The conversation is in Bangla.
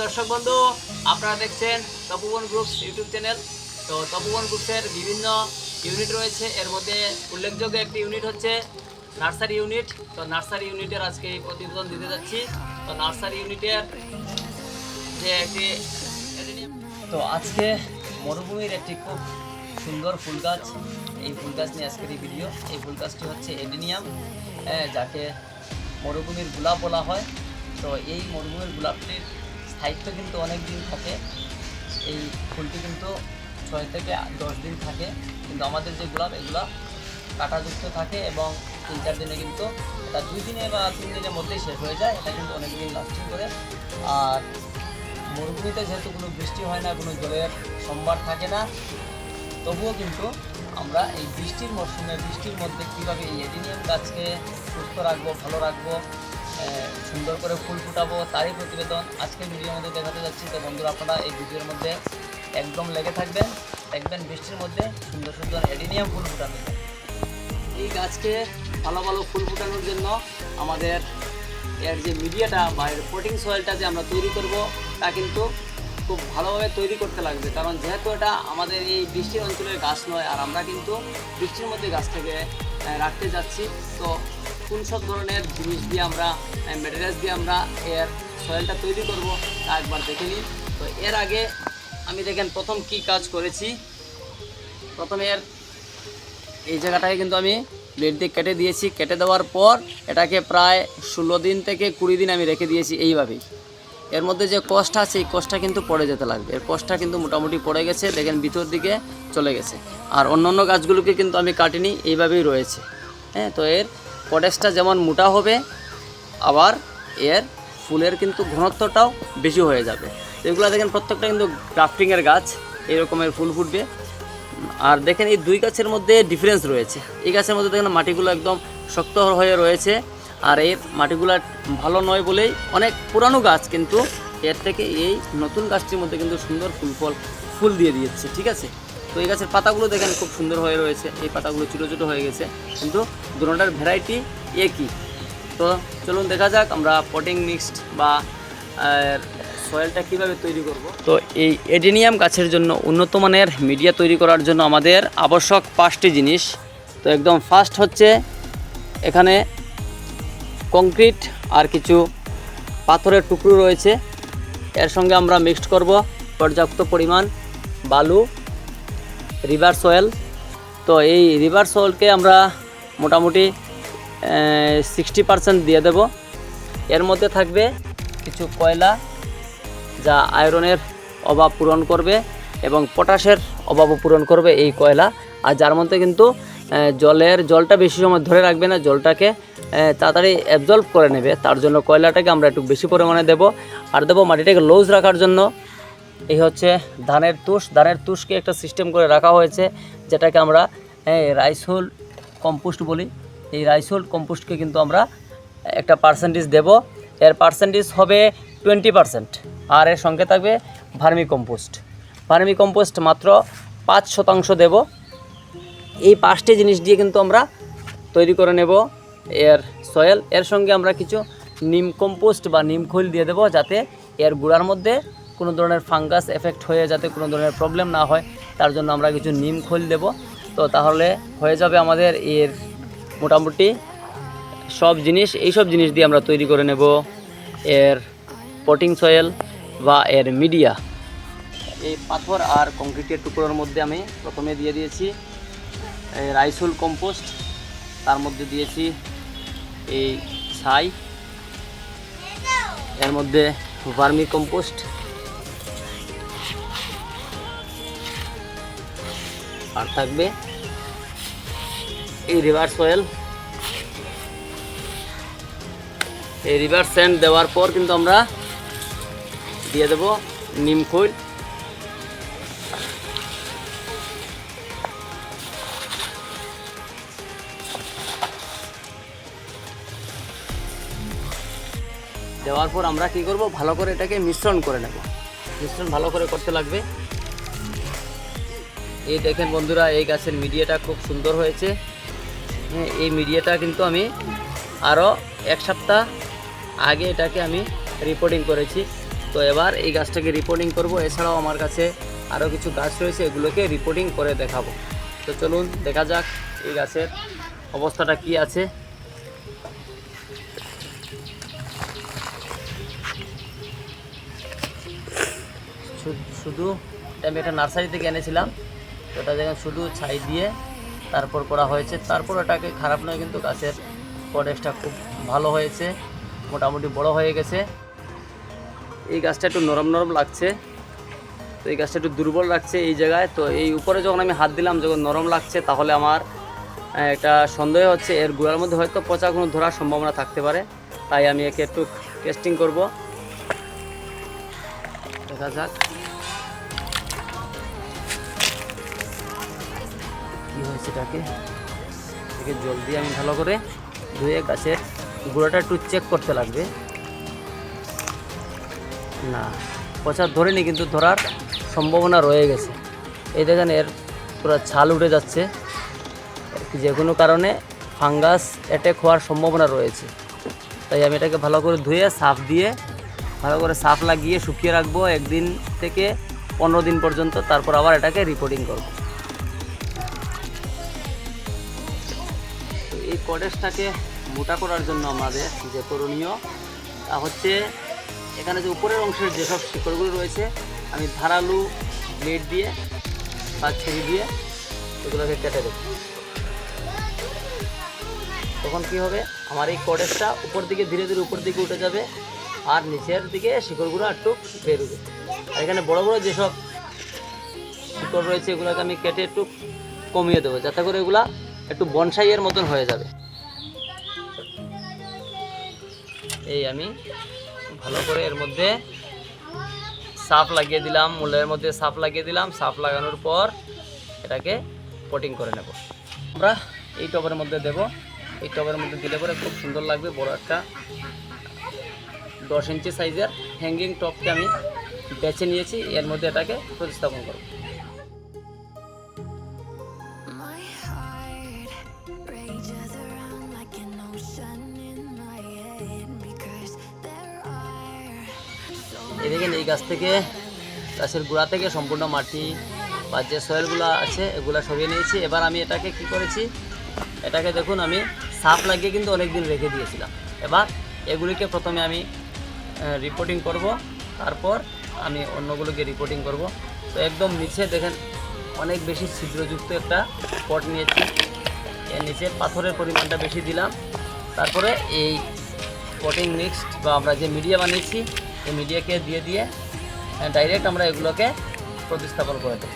দর্শক বন্ধু, আপনারা দেখছেন তপোবন গ্রুপস ইউটিউব চ্যানেল। তো তপোবন গ্রুপসের বিভিন্ন ইউনিট রয়েছে, এর মধ্যে উল্লেখযোগ্য একটি ইউনিট হচ্ছে নার্সারি ইউনিট। তো নার্সারি ইউনিটের আজকে এই প্রতিবেদন দিতে যাচ্ছি। তো নার্সারি ইউনিটের যে একটি তো আজকে মরুভূমির একটি খুব সুন্দর ফুল গাছ, এই ফুল গাছ নিয়ে আজকের এই ভিডিও। এই ফুল গাছটি হচ্ছে এডেনিয়াম, যাকে মরুভূমির গোলাপ বলা হয়। তো এই মরুভূমির গোলাপটির স্থায়িত্ব কিন্তু অনেক দিন থাকে। এই ফুলটি কিন্তু 6 থেকে 10 দিন থাকে, কিন্তু আমাদের যে গোলাপ এগুলো কাঁটাযুক্ত থাকে এবং 3-4 দিনে কিন্তু এটা 2 দিনে বা 3 দিনের মধ্যেই শেষ হয়ে যায়। এটা কিন্তু অনেক দিন লাস্টিং করে। আর মরুভূমিতে যেহেতু কোনো বৃষ্টি হয় না, কোনো জলের সম্ভার থাকে না, তবুও কিন্তু আমরা এই বৃষ্টির মরশুমে বৃষ্টির মধ্যে কীভাবে এই এডেনিয়াম গাছকে সুস্থ রাখবো, ভালো রাখবো, সুন্দর করে ফুল ফুটাবো, তারই প্রতিবেদন আজকের ভিডিওর মধ্যে দেখাতে যাচ্ছি। তো বন্ধুরা, আপনারা এই ভিডিওর মধ্যে একদম লেগে থাকবেন, দেখবেন বৃষ্টির মধ্যে সুন্দর সুন্দর এডেনিয়াম ফুল ফুটানো যায়। এই গাছকে ভালো ভালো ফুল ফুটানোর জন্য আমাদের এর যে মিডিয়াটা বা এর পটিং সয়েলটা যে আমরা তৈরি করব, তা কিন্তু খুব ভালোভাবে তৈরি করতে লাগবে। কারণ যেহেতু এটা আমাদের এই বৃষ্টির অঞ্চলের গাছ নয়, আর আমরা কিন্তু বৃষ্টির মধ্যে গাছটাকে রাখতে যাচ্ছি। তো কোন সব ধরনের জিনিস দিয়ে আমরা, ম্যাটেরিয়ালস দিয়ে আমরা এর সয়েলটা তৈরি করব, তা একবার দেখে নিই। তো এর আগে আমি দেখেন প্রথম কি কাজ করেছি। প্রথমে এর এই জায়গাটাকে কিন্তু আমি ব্লেড দিয়ে কেটে দিয়েছি। কেটে দেওয়ার পর এটাকে প্রায় 16 দিন থেকে 20 দিন আমি রেখে দিয়েছি এইভাবেই। এর মধ্যে যে কষটা আছে, এই কষটা কিন্তু পড়ে যেতে লাগবে। এর কষটা কিন্তু মোটামুটি পড়ে গেছে, দেখেন ভিতর দিকে চলে গেছে। আর অন্যান্য গাছগুলোকে কিন্তু আমি কাটিনি, এইভাবেই রয়েছে। তো এর পটেসটা যেমন মোটা হবে, আবার এর ফুলের কিন্তু ঘনত্বটাও বেশি হয়ে যাবে। এগুলো দেখেন প্রত্যেকটা কিন্তু গ্রাফটিংয়ের গাছ, এই রকমের ফুল ফুটবে। আর দেখেন এই দুই গাছের মধ্যে ডিফারেন্স রয়েছে। এই গাছের মধ্যে দেখেন মাটিগুলো একদম শক্ত হয়ে রয়েছে, আর এই মাটিগুলো ভালো নয় বলেই অনেক পুরানো গাছ কিন্তু এর থেকে এই নতুন গাছটির মধ্যে কিন্তু সুন্দর ফুল দিয়ে দিয়েছে। ঠিক আছে, তো এই গাছের পাতাগুলো দেখেন খুব সুন্দর হয়ে রয়েছে। এই পাতাগুলো ছোটো ছোটো হয়ে গেছে, কিন্তু দুটোটার ভ্যারাইটি একই। তো চলুন দেখা যাক আমরা পটিং মিক্সড বা সয়েলটা কীভাবে তৈরি করব। তো এই এডেনিয়াম গাছের জন্য উন্নত মানের মিডিয়া তৈরি করার জন্য আমাদের আবশ্যক 5টি জিনিস। তো একদম ফার্স্ট হচ্ছে এখানে কংক্রিট আর কিছু পাথরের টুকরো রয়েছে। এর সঙ্গে আমরা মিক্সড করব পর্যাপ্ত পরিমাণ বালু, রিভার সয়েল। তো এই রিভার সয়েলকে আমরা মোটামুটি 60% দিয়ে দেব। এর মধ্যে থাকবে কিছু কয়লা, যা আয়রনের অভাব পূরণ করবে এবং পটাশের অভাবও পূরণ করবে এই কয়লা। আর যার মধ্যে কিন্তু জলটা বেশি সময় ধরে রাখবে না, জলটাকে তাড়াতাড়ি অ্যাবজর্ব করে নেবে। তার জন্য কয়লাটাকে আমরা একটু বেশি পরিমাণে দেব। আর দেবো মাটিটাকে লুজ রাখার জন্য এই হচ্ছে ধানের তুষ। ধানের তুষকে একটা সিস্টেম করে রাখা হয়েছে, যেটাকে আমরা রাইসহোল কম্পোস্ট বলি। এই রাইসহোল কম্পোস্টকে কিন্তু আমরা একটা পার্সেন্টেজ দেব। এর পার্সেন্টেজ হবে 20%। আর এর সঙ্গে থাকবে ভার্মি কম্পোস্ট। ভার্মি কম্পোস্ট মাত্র 5% দেব। এই 5টি জিনিস দিয়ে কিন্তু আমরা তৈরি করে নেব এর সয়েল। এর সঙ্গে আমরা কিছু নিম কম্পোস্ট বা নিম খৈল দিয়ে দেব, যাতে এর গুঁড়ার মধ্যে কোনো ধরনের ফাঙ্গাস এফেক্ট হয়ে যাতে কোনো ধরনের প্রবলেম না হয়, তার জন্য আমরা কিছু নিম খৈল দেব। তো তাহলে হয়ে যাবে আমাদের এর মোটামুটি সব জিনিস। এইসব জিনিস দিয়ে আমরা তৈরি করে নেব এর পটিং সয়েল বা এর মিডিয়া। এই পাথর আর কংক্রিটের টুকরোর মধ্যে আমি প্রথমে দিয়ে দিয়েছি রাইসহোল কম্পোস্ট, তার মধ্যে দিয়েছি এই ছাই, এর মধ্যে ভার্মি কম্পোস্ট, আর থাকবে এই রিভার সয়েল। এই রিভার স্যান্ড দেওয়ার পর কিন্তু আমরা দিয়ে দেব নিম খৈল। দেওয়ার পর আমরা কি করব, ভালো করে এটাকে মিশ্রণ করে নেব। মিশ্রণ ভালো করে করতে লাগবে। এই দেখেন বন্ধুরা, এই গাছের মিডিয়াটা খুব সুন্দর হয়েছে। এই মিডিয়াটা কিন্তু আমি আরও 1 সপ্তাহ আগে এটাকে আমি রিপোর্টিং করেছি। তো এবার এই গাছটাকে রিপোর্টিং করব। এছাড়াও আমার কাছে আরও কিছু গাছ রয়েছে, এগুলোকে রিপোর্টিং করে দেখাবো। তো চলুন দেখা যাক এই গাছের অবস্থাটা কি আছে। শুধু আমি একটা নার্সারি থেকে এনেছিলাম, ওটা দেখেন শুধু ছাই দিয়ে তারপর করা হয়েছে। তারপর এটাকে খারাপ নয়, কিন্তু গাছের প্রোডাক্টটা খুব ভালো হয়েছে, মোটামুটি বড় হয়ে গেছে। এই গাছটা একটু নরম নরম লাগছে, তো এই গাছটা একটু দুর্বল লাগছে এই জায়গায়। তো এই উপরে যখন আমি হাত দিলাম, যখন নরম লাগছে, তাহলে আমার একটা সন্দেহ হচ্ছে এর গোড়ার মধ্যে হয়তো পচা কোনো ধরার সম্ভাবনা থাকতে পারে। তাই আমি একে একটু টেস্টিং করব, দেখা যাক কী হয়েছে। এটাকে জল দিয়ে আমি ভালো করে ধুয়ে গাছের গোড়াটা একটু চেক করতে লাগবে। না, পচা ধরেনি, কিন্তু ধরার সম্ভাবনা রয়ে গেছে। এই দেখেন এর পুরো ছাল উঠে যাচ্ছে, যে কোনো কারণে ফাঙ্গাস অ্যাটাক হওয়ার সম্ভাবনা রয়েছে। তাই আমি এটাকে ভালো করে ধুয়ে সাফ দিয়ে ভালো করে সাফ লাগিয়ে শুকিয়ে রাখবো 1 দিন থেকে 15 দিন পর্যন্ত। তারপর আবার এটাকে রিপোর্টিং করব। তো এই কডেসটাকে মোটা করার জন্য আমাদের যে করণীয় তা হচ্ছে, এখানে যে উপরের অংশের যেসব শিকড়গুলো রয়েছে, আমি ধারালো ব্লেড দিয়ে বা ছুরি দিয়ে এগুলোকে কেটে দেব। তখন কি হবে, আমার এই কডেসটা উপর দিকে ধীরে ধীরে উপর দিকে উঠে যাবে, আর নিচের দিকে শিকড়গুলো একটু বেরোবে। আর এখানে বড় বড় যেসব শিকড় রয়েছে, এগুলোকে আমি কেটে একটু কমিয়ে দেবো, যাতে করে এগুলা একটু বনসাইয়ের মতন হয়ে যাবে। এই আমি ভালো করে এর মধ্যে সাফ লাগিয়ে দিলাম, মূলের মধ্যে সাফ লাগিয়ে দিলাম। সাফ লাগানোর পর এটাকে পটিং করে নেব। আমরা এই টবের মধ্যে দেব। এই টবের মধ্যে দিলে পরে খুব সুন্দর লাগবে। বড় একটা 10 ইঞ্চি সাইজের হ্যাঙ্গিং টবকে আমি বেছে নিয়েছি, এর মধ্যে এটাকে প্রতিস্থাপন করব। এই দেখেন এই গাছ থেকে, গাছের গোড়া থেকে সম্পূর্ণ মাটি বা যে সয়েলগুলো আছে এগুলো সরিয়ে নিয়েছি। এবার আমি এটাকে কি করেছি, এটাকে দেখুন আমি সাপ লাগিয়ে কিন্তু অনেক দিন রেখে দিয়েছিলাম। এবার এগুলিকে প্রথমে আমি রিপোর্টিং করব, তারপর আমি অন্যগুলোকে রিপোর্টিং করব। তো একদম নিচে দেখেন অনেক বেশি ছিদ্রযুক্ত একটা পট নিয়েছি, এর নিচে পাথরের পরিমাণটা বেশি দিলাম। তারপরে এই পটিং মিক্সড বা আমরা যে মিডিয়া বানিয়েছি, এই মিডিয়াকে দিয়ে ডাইরেক্ট আমরা এগুলোকে প্রতিস্থাপন করে দেব।